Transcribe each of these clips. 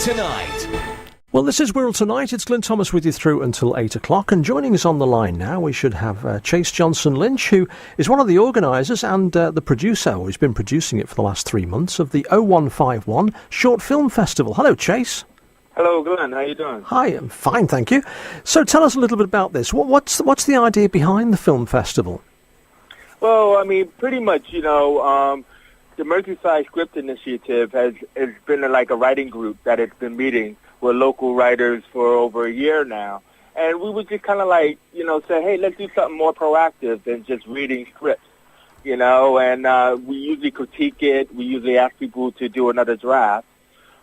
Tonight. Well, this is Wirral Tonight. It's Glynn Thomas with you through until 8 o'clock. And joining us on the line now, we should have Chase Johnson-Lynch, who is one of the organisers and the producer, or he's been producing it for the last 3 months, of the 0151 Short Film Festival. Hello, Chase. Hello, Glenn. How you doing? Hi, I'm fine, thank you. So tell us a little bit about this. What's the idea behind the film festival? Well, I mean, pretty much, the Merseyside Script Initiative has been like a writing group that has been meeting with local writers for over a year now. And we would just kind of say, hey, let's do something more proactive than just reading scripts, and we usually critique it. We usually ask people to do another draft.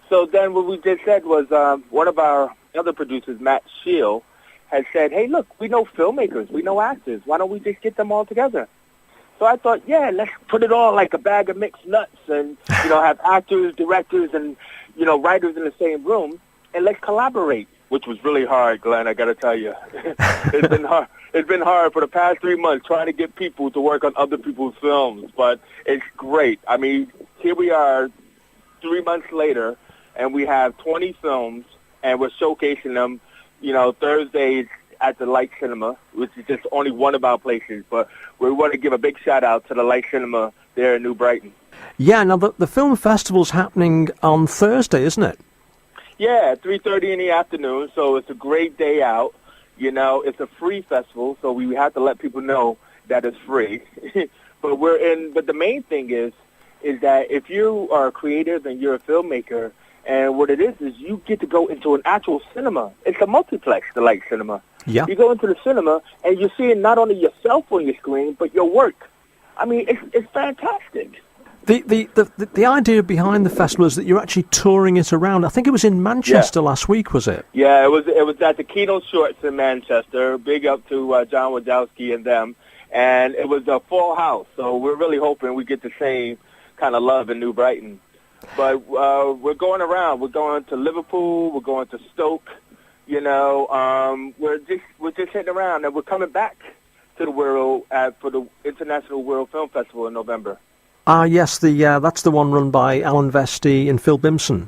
So then what we just said was one of our other producers, Matt Shield, has said, hey, look, we know filmmakers, we know actors. Why don't we just get them all together? So I thought, yeah, let's put it all like a bag of mixed nuts and, have actors, directors, and, writers in the same room, and let's collaborate, which was really hard, Glenn, I got to tell you. It's been hard. It's been hard for the past 3 months trying to get people to work on other people's films, but it's great. I mean, here we are 3 months later, and we have 20 films, and we're showcasing them, Thursdays at the Light Cinema, which is just only one of our places, but we want to give a big shout-out to the Light Cinema there in New Brighton. Yeah, now the film festival's happening on Thursday, isn't it? Yeah, 3:30 in the afternoon, so it's a great day out. It's a free festival, so we have to let people know that it's free. But the main thing is that if you are a creative and you're a filmmaker, and what it is you get to go into an actual cinema. It's a multiplex, the Light Cinema. Yeah. You go into the cinema, and you're seeing not only yourself on your screen, but your work. I mean, it's fantastic. The idea behind the festival is that you're actually touring it around. I think it was in Manchester last week, was it? Yeah, it was at the Kino Shorts in Manchester. Big up to John Wojcicki and them. And it was a full house, so we're really hoping we get the same kind of love in New Brighton. But we're going around. We're going to Liverpool. We're going to Stoke. We're just hitting around, and we're coming back to the Wirral for the International Wirral Film Festival in November. Yes, that's the one run by Alan Vestey and Phil Bimson.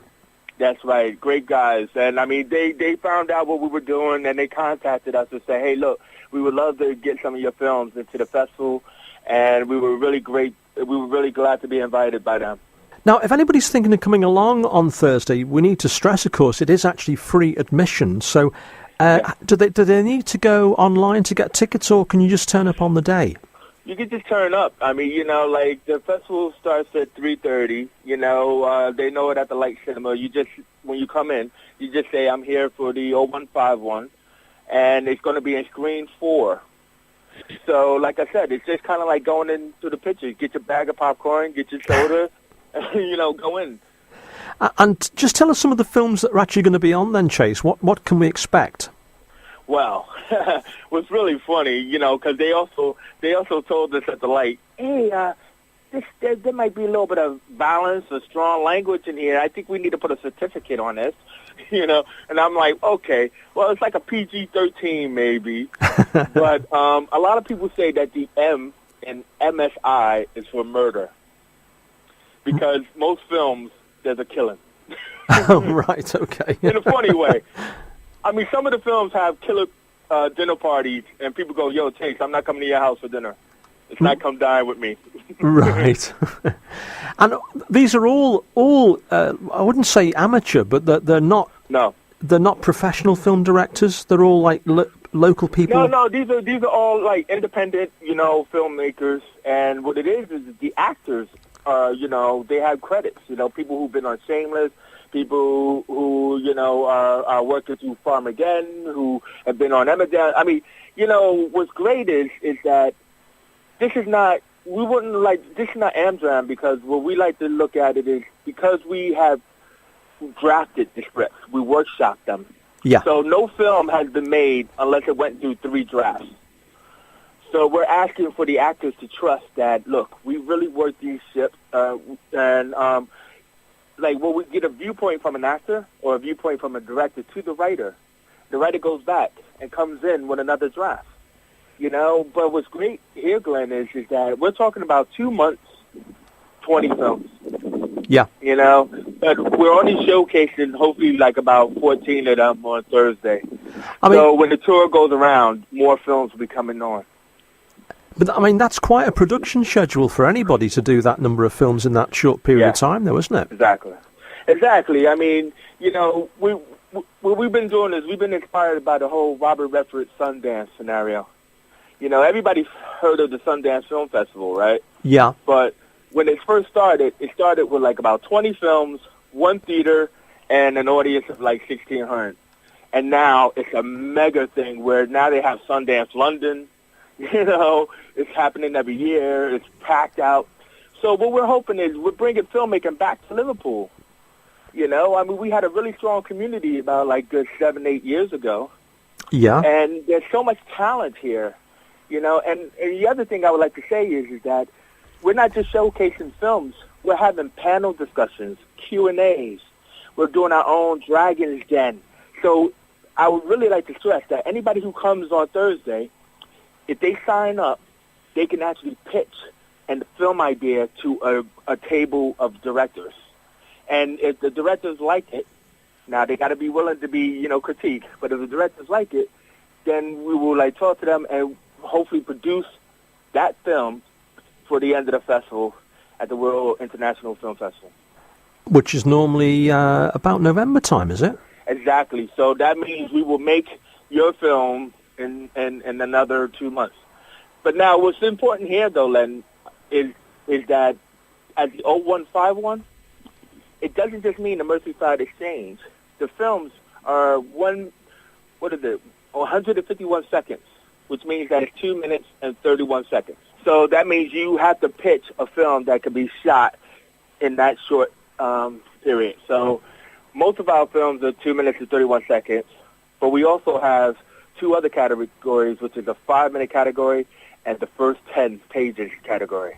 That's right, great guys. And I mean, they found out what we were doing, and they contacted us to say, hey, look, we would love to get some of your films into the festival, and we were really glad to be invited by them. Now, if anybody's thinking of coming along on Thursday, we need to stress, of course, it is actually free admission. So, do they need to go online to get tickets, or can you just turn up on the day? You can just turn up. I mean, the festival starts at 3:30. They know it at the Light Cinema. When you come in, you just say, I'm here for the 0151, and it's going to be in screen 4. So, like I said, it's just kind of like going into the pictures. Get your bag of popcorn, get your soda, go in. And just tell us some of the films that are actually going to be on then, Chase. What can we expect? Well, what's really funny, because they also told us at the Light, hey, there might be a little bit of violence or strong language in here. I think we need to put a certificate on this, And I'm like, okay, well, it's like a PG-13 maybe. But a lot of people say that the M in MSI is for murder. Because most films, there's a killing. Oh, right, okay. In a funny way. I mean, some of the films have killer dinner parties, and people go, yo, Chase, I'm not coming to your house for dinner. It's not come dine with me. Right. And these are all I wouldn't say amateur, but they're not... No. They're not professional film directors? They're all, like, local people? No, these are all, like, independent, filmmakers. And what it is the actors they have credits, people who've been on Shameless, people who, are working through Farmageddon, who have been on Emmerdale. I mean, what's great is that this is not Amdram, because what we like to look at it is because we have drafted the scripts, we workshopped them. Yeah. So no film has been made unless it went through 3 drafts. So we're asking for the actors to trust that, look, we really worked these ships, when we get a viewpoint from an actor or a viewpoint from a director to the writer goes back and comes in with another draft. But what's great here, Glenn, is that we're talking about 2 months, 20 films. Yeah. but we're only showcasing hopefully like about 14 of them on Thursday. So when the tour goes around, more films will be coming on. But, I mean, that's quite a production schedule for anybody to do that number of films in that short period of time, though, isn't it? Exactly. I mean, you know, what we've been doing is we've been inspired by the whole Robert Redford Sundance scenario. You know, everybody's heard of the Sundance Film Festival, right? Yeah. But when it first started, it started with like about 20 films, one theater, and an audience of like 1,600. And now it's a mega thing where now they have Sundance London. You know, it's happening every year. It's packed out. So what we're hoping is we're bringing filmmaking back to Liverpool. You know, I mean, we had a really strong community about like good 7-8 years ago. Yeah. And there's so much talent here. You know, and the other thing I would like to say is that we're not just showcasing films. We're having panel discussions, Q&As. We're doing our own Dragon's Den. So I would really like to stress that anybody who comes on Thursday, if they sign up, they can actually pitch a film idea to a table of directors. And if the directors like it, now they got to be willing to be, you know, critiqued. But if the directors like it, then we will like talk to them and hopefully produce that film for the end of the festival at the Wirral International Film Festival. Which is normally about November time, is it? Exactly. So that means we will make your film in another 2 months. But now what's important here, though, Len, is that at the 0151, it doesn't just mean the Merseyside Exchange. The films are 151 seconds, which means that it's 2 minutes and 31 seconds. So that means you have to pitch a film that can be shot in that short period. So most of our films are 2 minutes and 31 seconds, but we also have two other categories, which is a 5-minute category and the first 10 pages category.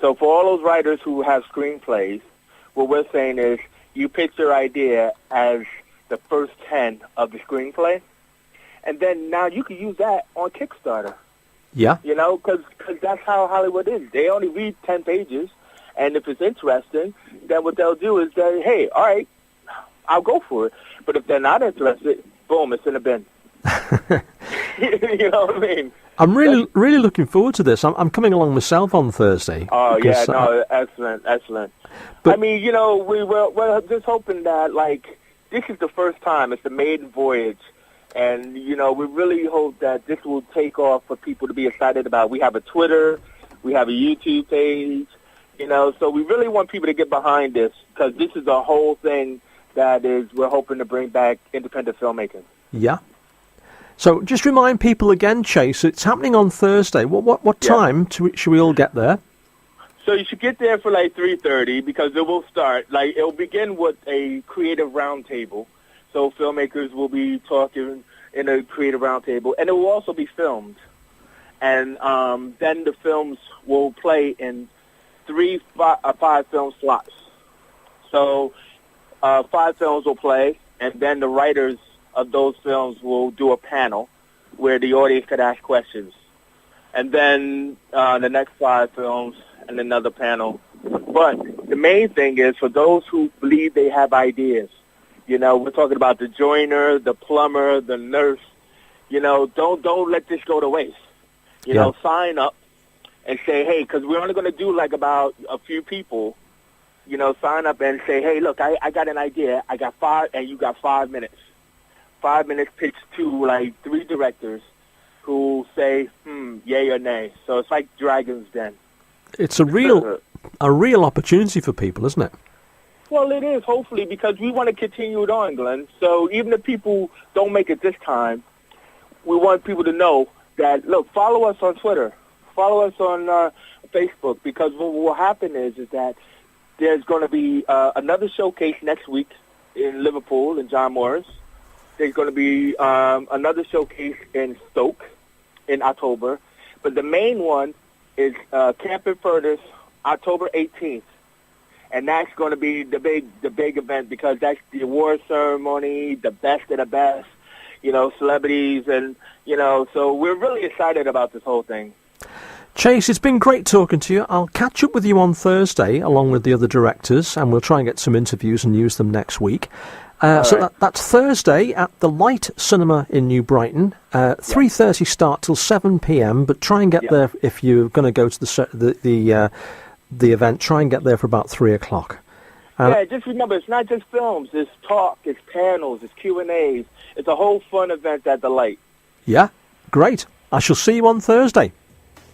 So for all those writers who have screenplays, what we're saying is you pitch your idea as the first 10 of the screenplay, and then now you can use that on Kickstarter. Yeah. You know, because that's how Hollywood is. They only read 10 pages, and if it's interesting, then what they'll do is say, hey, all right, I'll go for it. But if they're not interested, boom, it's in the bin. You know what I mean? I'm really looking forward to this. I'm coming along myself on Thursday. Oh, yeah, no, excellent. But, I mean, you know, we're just hoping that, like, this is the first time. It's the maiden voyage. And, you know, we really hope that this will take off for people to be excited about. We have a Twitter. We have a YouTube page. You know, so we really want people to get behind this because this is a whole thing that we're hoping to bring back independent filmmaking. Yeah. So just remind people again, Chase, it's happening on Thursday. What time should we all get there? So you should get there for like 3:30 because it will start. Like, it'll begin with a creative roundtable. So filmmakers will be talking in a creative roundtable, and it will also be filmed. And then the films will play in 5 film slots. So 5 films will play, and then the writers of those films will do a panel where the audience could ask questions. And then the next 5 films and another panel. But the main thing is for those who believe they have ideas. You know, we're talking about the joiner, the plumber, the nurse. You know, don't let this go to waste. You know, sign up and say, hey, because we're only going to do like about a few people. You know, sign up and say, hey, look, I got an idea. I got 5, and you got 5 minutes. 5 minutes pitch to like 3 directors who say, yay or nay. So it's like Dragon's Den. It's a real opportunity for people, isn't it? Well, it is, hopefully, because we want to continue it on, Glenn. So even if people don't make it this time, we want people to know that, look, follow us on Twitter. Follow us on Facebook, because what will happen is that there's going to be another showcase next week in Liverpool, in John Morris. There's going to be another showcase in Stoke in October. But the main one is Camp in Furnace, October 18th. And that's going to be the big event because that's the award ceremony, the best of the best, you know, celebrities. And, you know, so we're really excited about this whole thing. Chase, it's been great talking to you. I'll catch up with you on Thursday along with the other directors, and we'll try and get some interviews and use them next week. That's Thursday at the Light Cinema in New Brighton. 3:30 start till 7 p.m. But try and get there if you're going to go to the event. Try and get there for about 3 o'clock. Just remember, it's not just films. It's talk, it's panels, it's Q&As. It's a whole fun event at the Light. Yeah, great. I shall see you on Thursday.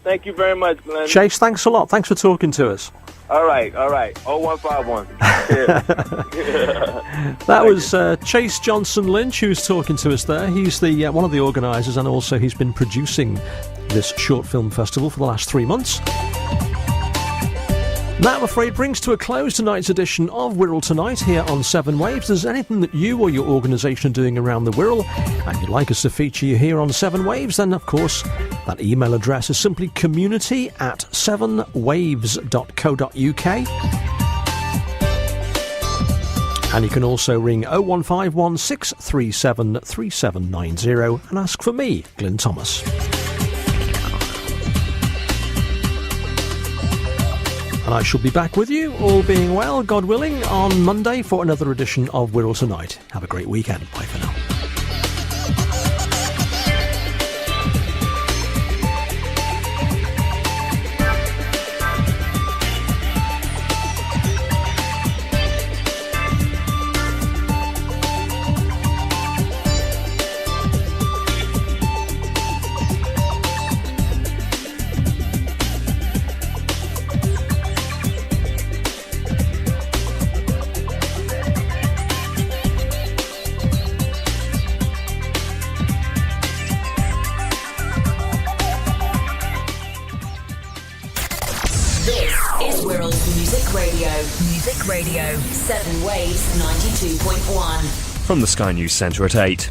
Thank you very much, Glenn. Chase, thanks a lot. Thanks for talking to us. All right. 0151. That was Chase Johnson Lynch who was talking to us there. He's the one of the organisers, and also he's been producing this short film festival for the last 3 months. That, I'm afraid, brings to a close tonight's edition of Wirral Tonight here on Seven Waves. If there's anything that you or your organisation are doing around the Wirral and you'd like us to feature you here on Seven Waves, then of course that email address is simply community@sevenwaves.co.uk. And you can also ring 0151 637 3790 and ask for me, Glynn Thomas. And I shall be back with you, all being well, God willing, on Monday for another edition of Wirral Tonight. Have a great weekend. Bye for now. Radio 7 Waves 92.1. From the Sky News Centre at 8.